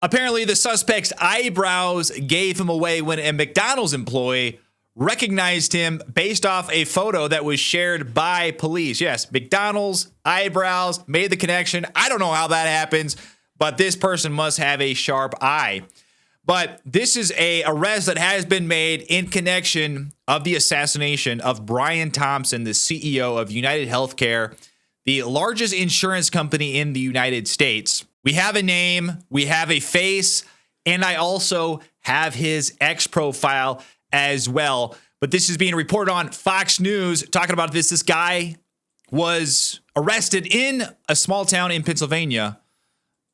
Apparently, the suspect's eyebrows gave him away when a McDonald's employee recognized him based off a photo that was shared by police. Yes, McDonald's, eyebrows, made the connection. I don't know how that happens, but this person must have a sharp eye. But this is a arrest that has been made in connection of the assassination of Brian Thomson, the CEO of UnitedHealthcare, the largest insurance company in the United States. We have a name, we have a face, and I also have his X profile as well. But this is being reported on Fox News talking about this. This guy was arrested in a small town in Pennsylvania.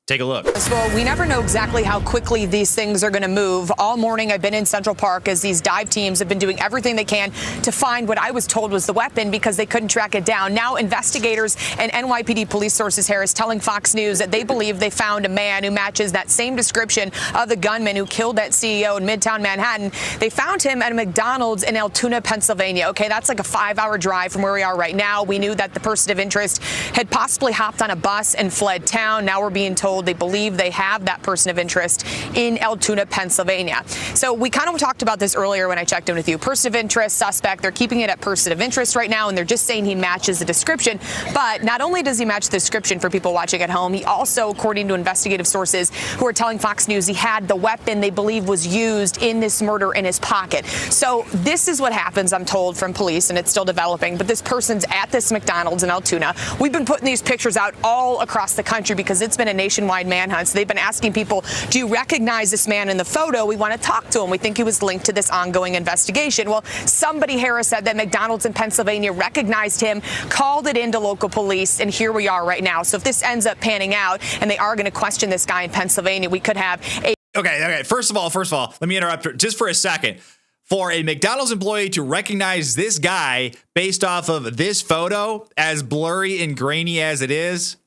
Take a look. Well, we never know exactly how quickly these things are going to move. All morning I've been in Central Park as these dive teams have been doing everything they can to find what I was told was the weapon because they couldn't track it down. Now investigators and NYPD police sources here is telling Fox News that they believe they found a man who matches that same description of the gunman who killed that CEO in Midtown Manhattan. They found him at a McDonald's in Altoona, Pennsylvania. Okay, that's like a 5-hour drive from where we are right now. We knew that the person of interest had possibly hopped on a bus and fled town. Now we're being told they believe they have that person of interest in Altoona, Pennsylvania. So we kind of talked about this earlier when I checked in with you. Person of interest, suspect, they're keeping it at person of interest right now, and they're just saying he matches the description. But not only does he match the description for people watching at home, he also, according to investigative sources who are telling Fox News, he had the weapon they believe was used in this murder in his pocket. So this is what happens, I'm told, from police, and it's still developing. But this person's at this McDonald's in Altoona. We've been putting these pictures out all across the country because it's been a nationwide manhunt. So they've been asking people, do you recognize this man in the photo? We want to talk to him. We think he was linked to this ongoing investigation. Well, somebody, Harris, said that McDonald's in Pennsylvania recognized him, called it into local police, and here we are right now. So if this ends up panning out and they are going to question this guy in Pennsylvania, we could have a... Okay. First of all, let me interrupt just for a second. For a McDonald's employee to recognize this guy based off of this photo, as blurry and grainy as it is,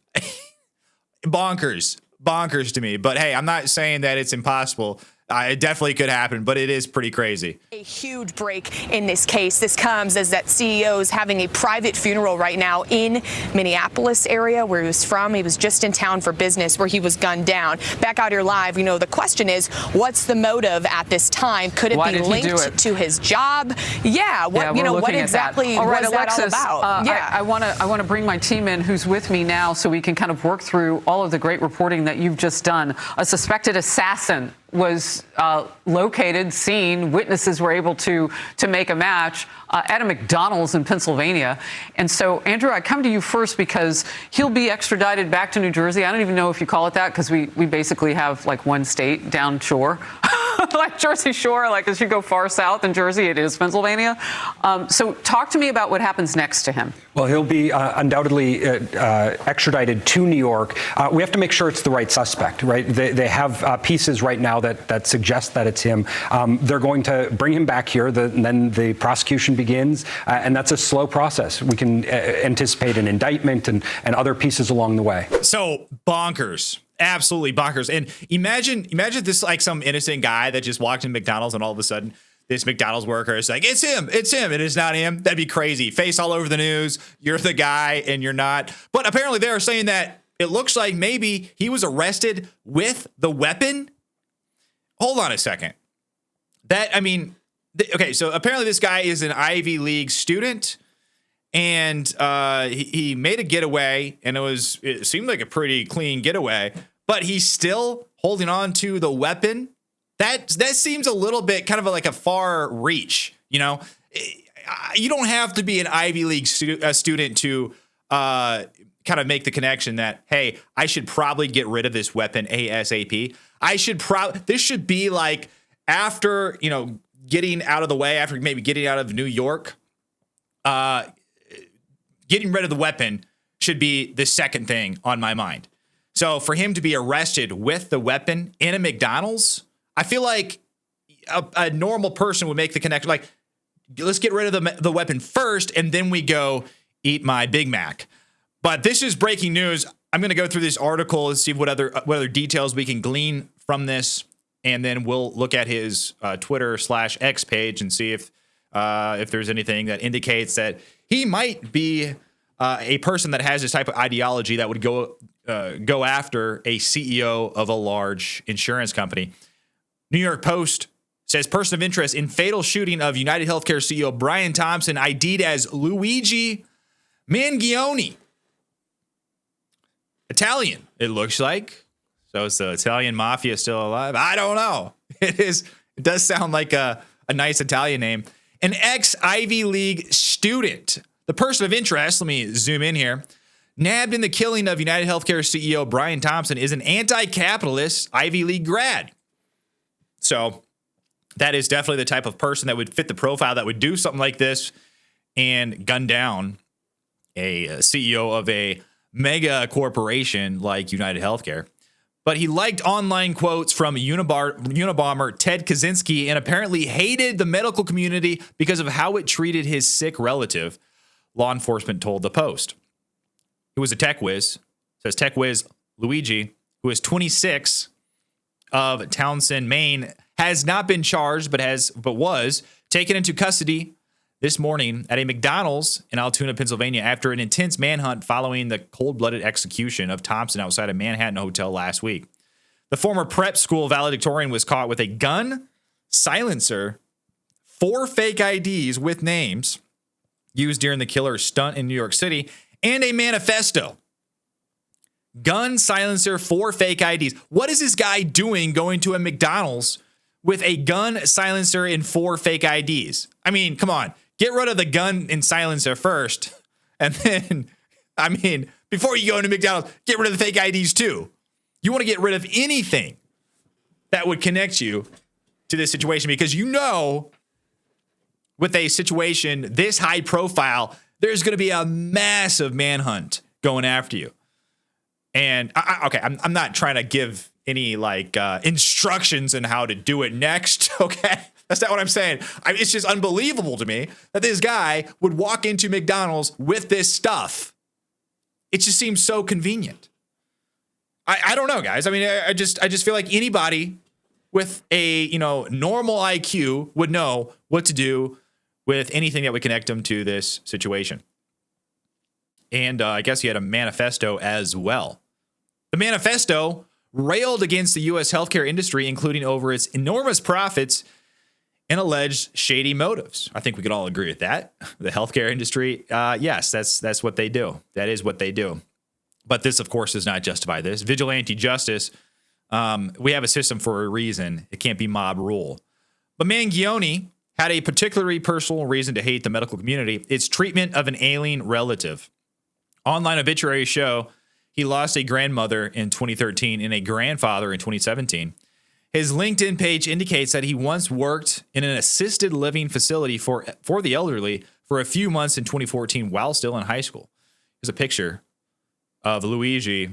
bonkers to me. But hey, I'm not saying that it's impossible. It definitely could happen, but it is pretty crazy. A huge break in this case. This comes as that CEO is having a private funeral right now in Minneapolis area where he was from. He was just in town for business where he was gunned down. Back out here live, the question is, what's the motive at this time? Could it be linked to his job? Yeah. What exactly was Alexis, that all about? I want to bring my team in who's with me now so we can kind of work through all of the great reporting that you've just done. A suspected assassin was located, seen, witnesses were able to make a match at a McDonald's in Pennsylvania. And so, Andrew, I come to you first because he'll be extradited back to New Jersey. I don't even know if you call it that because we basically have like one state down shore. Like Jersey Shore, like as you go far south in Jersey, it is Pennsylvania. So talk to me about what happens next to him. Well, he'll be undoubtedly extradited to New York. We have to make sure it's the right suspect, right? They have pieces right now that suggest that it's him. They're going to bring him back here, and then the prosecution begins, and that's a slow process. We can anticipate an indictment and other pieces along the way. So bonkers. Absolutely bonkers. And imagine this like some innocent guy that just walked in McDonald's and all of a sudden this McDonald's worker is like, it's him, and it's not him. That'd be crazy. Face all over the news. You're the guy and you're not. But apparently they're saying that it looks like maybe he was arrested with the weapon. Hold on a second. Okay, so apparently this guy is an Ivy League student. And he made a getaway, and it seemed like a pretty clean getaway, but he's still holding on to the weapon. That seems a little bit kind of like a far reach, You don't have to be an Ivy League student to kind of make the connection that, hey, I should probably get rid of this weapon ASAP. This should be like after, getting out of the way, after maybe getting out of New York, getting rid of the weapon should be the second thing on my mind. So for him to be arrested with the weapon in a McDonald's, I feel like a normal person would make the connection. Like, let's get rid of the weapon first, and then we go eat my Big Mac. But this is breaking news. I'm going to go through this article and see what other details we can glean from this, and then we'll look at his Twitter/X page and see if there's anything that indicates that he might be a person that has this type of ideology that would go after a CEO of a large insurance company. New York Post says person of interest in fatal shooting of UnitedHealthcare CEO Brian Thomson, ID'd as Luigi Mangione. Italian, it looks like. So is the Italian mafia still alive? I don't know. It does sound like a nice Italian name. An ex-Ivy League student. The person of interest, let me zoom in here, nabbed in the killing of UnitedHealthcare CEO Brian Thomson is an anti-capitalist Ivy League grad. So that is definitely the type of person that would fit the profile that would do something like this and gun down a CEO of a mega corporation like UnitedHealthcare. But he liked online quotes from Unabomber Ted Kaczynski and apparently hated the medical community because of how it treated his sick relative, law enforcement told the Post. He was a tech whiz, says tech whiz Luigi, who is 26, of Townsend, Maine, has not been charged, but was taken into custody this morning at a McDonald's in Altoona, Pennsylvania, after an intense manhunt following the cold-blooded execution of Thompson outside a Manhattan hotel last week. The former prep school valedictorian was caught with a gun, silencer, 4 fake IDs with names used during the killer's stunt in New York City, and a manifesto. Gun, silencer, 4 fake IDs. What is this guy doing going to a McDonald's with a gun, silencer, and 4 fake IDs? I mean, come on. Get rid of the gun and silencer first. And then, before you go into McDonald's, get rid of the fake IDs too. You want to get rid of anything that would connect you to this situation because with a situation this high profile, there's going to be a massive manhunt going after you. And I'm not trying to give any instructions on how to do it next. Okay. That's not what I'm saying. It's just unbelievable to me that this guy would walk into McDonald's with this stuff. It just seems so convenient. I don't know, guys. I just feel like anybody with a normal IQ would know what to do with anything that would connect them to this situation. And I guess he had a manifesto as well. The manifesto railed against the U.S. healthcare industry, including over its enormous profits and alleged shady motives. I think we could all agree with that. The healthcare industry, yes, that's what they do. That is what they do. But this, of course, does not justify this. Vigilante justice, we have a system for a reason. It can't be mob rule. But Mangione had a particularly personal reason to hate the medical community. Its treatment of an ailing relative. Online obituaries show he lost a grandmother in 2013 and a grandfather in 2017. His LinkedIn page indicates that he once worked in an assisted living facility for the elderly for a few months in 2014 while still in high school. There's a picture of Luigi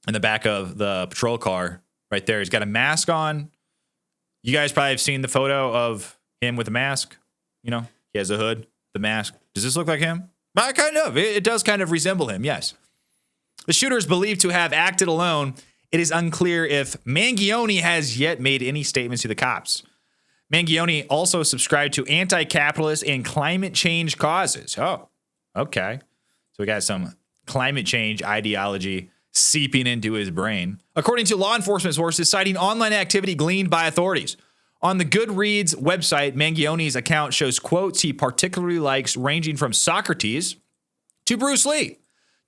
in the back of the patrol car right there. He's got a mask on. You guys probably have seen the photo of him with a mask. He has a hood, the mask. Does this look like him? Kind of. It does kind of resemble him, yes. The shooter is believed to have acted alone. It is unclear if Mangione has yet made any statements to the cops. Mangione also subscribed to anti-capitalist and climate change causes. Oh, okay. So we got some climate change ideology seeping into his brain. According to law enforcement sources, citing online activity gleaned by authorities. On the Goodreads website, Mangione's account shows quotes he particularly likes ranging from Socrates to Bruce Lee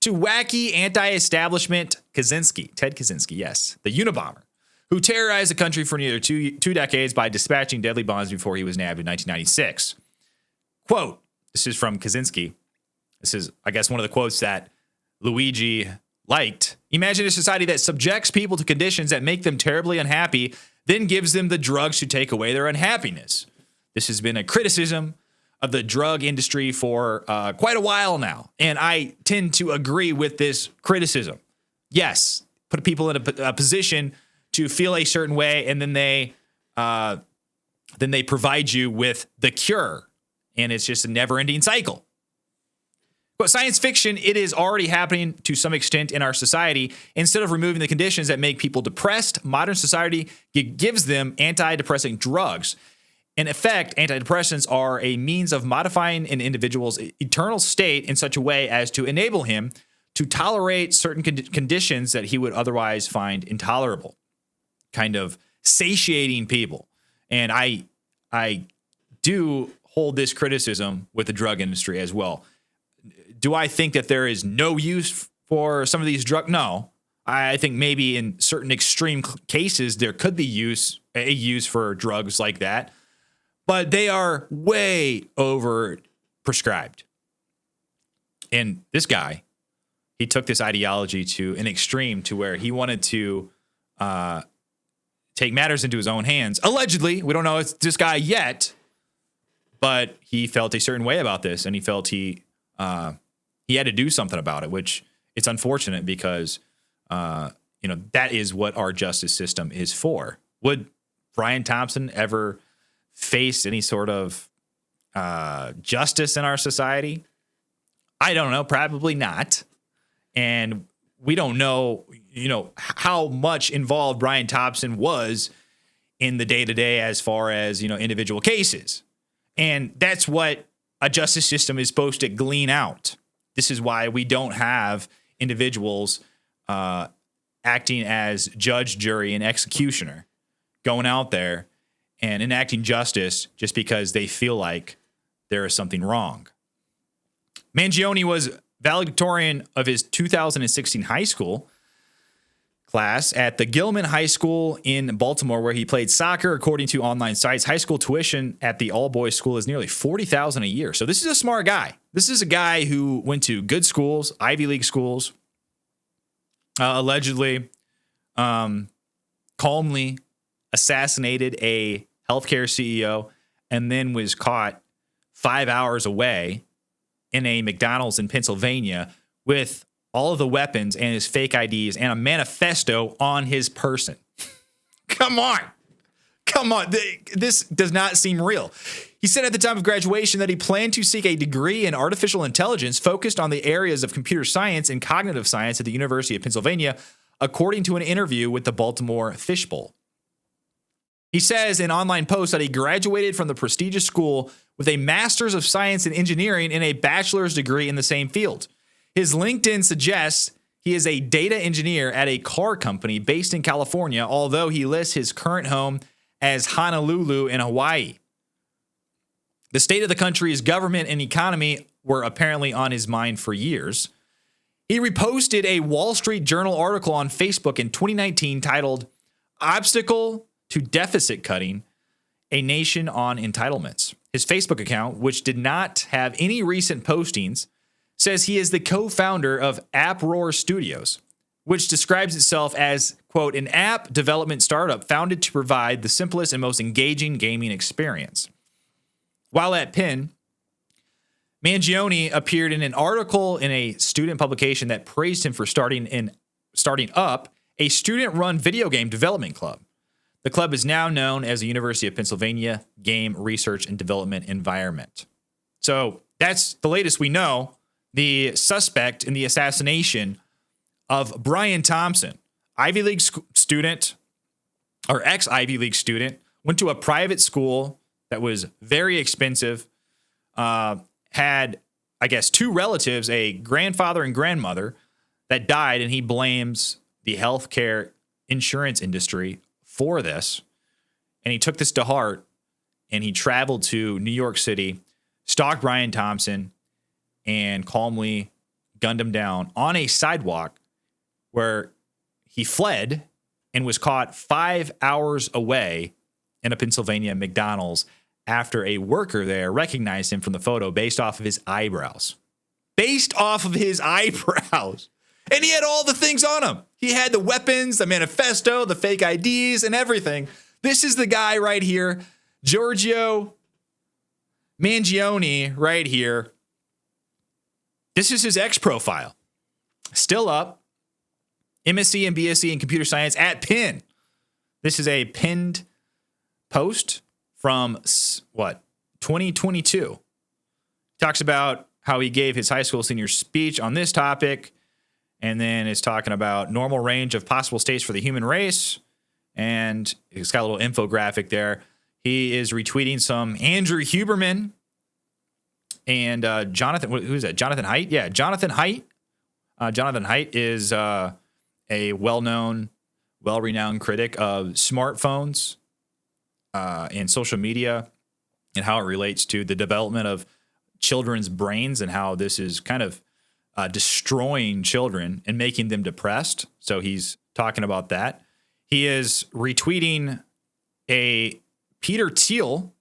to wacky anti-establishment Kaczynski, Ted Kaczynski, yes, the Unabomber, who terrorized the country for nearly two decades by dispatching deadly bombs before he was nabbed in 1996. Quote, this is from Kaczynski. This is, I guess, one of the quotes that Luigi liked. Imagine a society that subjects people to conditions that make them terribly unhappy, then gives them the drugs to take away their unhappiness. This has been a criticism of the drug industry for quite a while now. And I tend to agree with this criticism. Yes, put people in a position to feel a certain way, and then they provide you with the cure. And it's just a never-ending cycle. But science fiction, it is already happening to some extent in our society. Instead of removing the conditions that make people depressed, modern society gives them antidepressant drugs. In effect, antidepressants are a means of modifying an individual's eternal state in such a way as to enable him to tolerate certain conditions that he would otherwise find intolerable, kind of satiating people. And I do hold this criticism with the drug industry as well. Do I think that there is no use for some of these drugs? No. I think maybe in certain extreme cases there could be a use for drugs like that, but they are way over prescribed. And this guy, he took this ideology to an extreme to where he wanted to take matters into his own hands. Allegedly, we don't know it's this guy yet, but he felt a certain way about this, and he felt he had to do something about it, which it's unfortunate because that is what our justice system is for. Would Brian Thomson ever face any sort of justice in our society? I don't know. Probably not. And we don't know, how much involved Brian Thomson was in the day-to-day as far as, individual cases. And that's what a justice system is supposed to glean out. This is why we don't have individuals acting as judge, jury, and executioner, going out there and enacting justice just because they feel like there is something wrong. Mangione was valedictorian of his 2016 high school class at the Gilman High School in Baltimore, where he played soccer. According to online sites, high school tuition at the all-boys school is nearly $40,000 a year. So this is a smart guy. This is a guy who went to good schools, Ivy League schools, allegedly calmly assassinated a healthcare CEO, and then was caught 5 hours away in a McDonald's in Pennsylvania with all of the weapons and his fake IDs and a manifesto on his person. Come on. This does not seem real. He said at the time of graduation that he planned to seek a degree in artificial intelligence focused on the areas of computer science and cognitive science at the University of Pennsylvania, according to an interview with the Baltimore Fishbowl. He says in online posts that he graduated from the prestigious school with a master's of science in engineering and a bachelor's degree in the same field. His LinkedIn suggests he is a data engineer at a car company based in California, although he lists his current home as Honolulu in Hawaii. The state of the country's government and economy were apparently on his mind for years. He reposted a Wall Street Journal article on Facebook in 2019 titled "Obstacle to Deficit Cutting, a Nation on Entitlements." His Facebook account, which did not have any recent postings, says he is the co-founder of Uproar Studios, which describes itself as, quote, an app development startup founded to provide the simplest and most engaging gaming experience. While at Penn, Mangione appeared in an article in a student publication that praised him for starting up a student-run video game development club. The club is now known as the University of Pennsylvania Game Research and Development Environment. So that's the latest we know. The suspect in the assassination of Brian Thomson, Ivy League student, or ex-Ivy League student, went to a private school that was very expensive, had, I guess, two relatives, a grandfather and grandmother, that died, and he blames the healthcare insurance industry for this. And he took this to heart, and he traveled to New York City, stalked Brian Thomson, and calmly gunned him down on a sidewalk where he fled and was caught 5 hours away in a Pennsylvania McDonald's after a worker there recognized him from the photo based off of his eyebrows. Based off of his eyebrows. And he had all the things on him. He had the weapons, the manifesto, the fake IDs, and everything. This is the guy right here, Giorgio Mangione right here. This is his X profile. Still up. MSc and BSc in computer science at Penn. This is a pinned post from, 2022. Talks about how he gave his high school senior speech on this topic, and then is talking about normal range of possible states for the human race, and it's got a little infographic there. He is retweeting some Andrew Huberman and Jonathan. Who's that? Jonathan Haidt? Yeah, Jonathan Haidt. Jonathan Haidt is a well-known, well-renowned critic of smartphones and social media and how it relates to the development of children's brains and how this is kind of destroying children and making them depressed. So he's talking about that. He is retweeting a Peter Thiel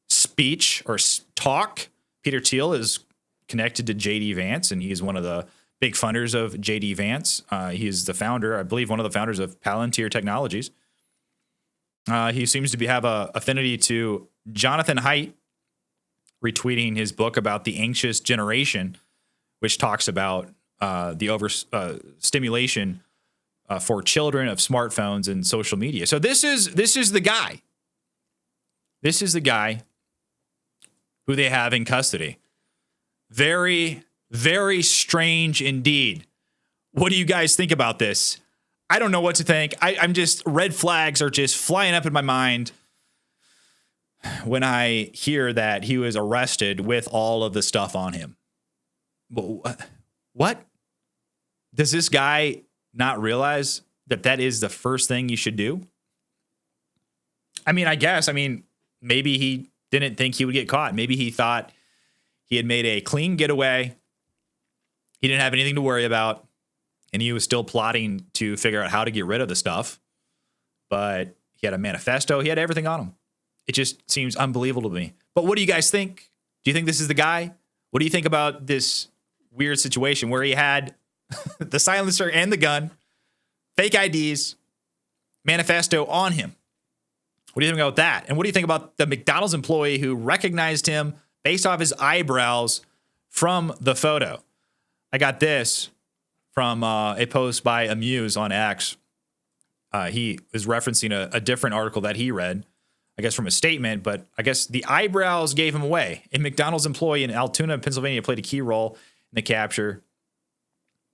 speech or talk. Peter Thiel is connected to JD Vance, and he's one of the big funders of JD Vance. He is the founder, I believe, one of the founders of Palantir Technologies. He seems to have a affinity to Jonathan Haidt, retweeting his book about the anxious generation, which talks about the overstimulation for children of smartphones and social media. So this is the guy. This is the guy who they have in custody. Very, very strange indeed. What do you guys think about this? I don't know what to think. I'm just, red flags are just flying up in my mind when I hear that he was arrested with all of the stuff on him. What? Does this guy not realize that is the first thing you should do? I mean, maybe he didn't think he would get caught. Maybe he thought he had made a clean getaway. He didn't have anything to worry about. And he was still plotting to figure out how to get rid of the stuff. But he had a manifesto. He had everything on him. It just seems unbelievable to me. But what do you guys think? Do you think this is the guy? What do you think about this weird situation where he had the silencer and the gun, fake IDs, manifesto on him? What do you think about that? And what do you think about the McDonald's employee who recognized him based off his eyebrows from the photo? I got this from a post by Amuse on X. He was referencing a different article that he read, I guess from a statement, but I guess the eyebrows gave him away. A McDonald's employee in Altoona, Pennsylvania played a key role in the capture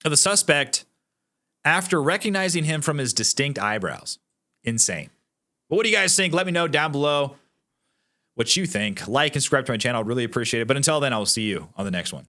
of the suspect after recognizing him from his distinct eyebrows. Insane. But what do you guys think? Let me know down below what you think. Like and subscribe to my channel. I'd really appreciate it. But until then, I will see you on the next one.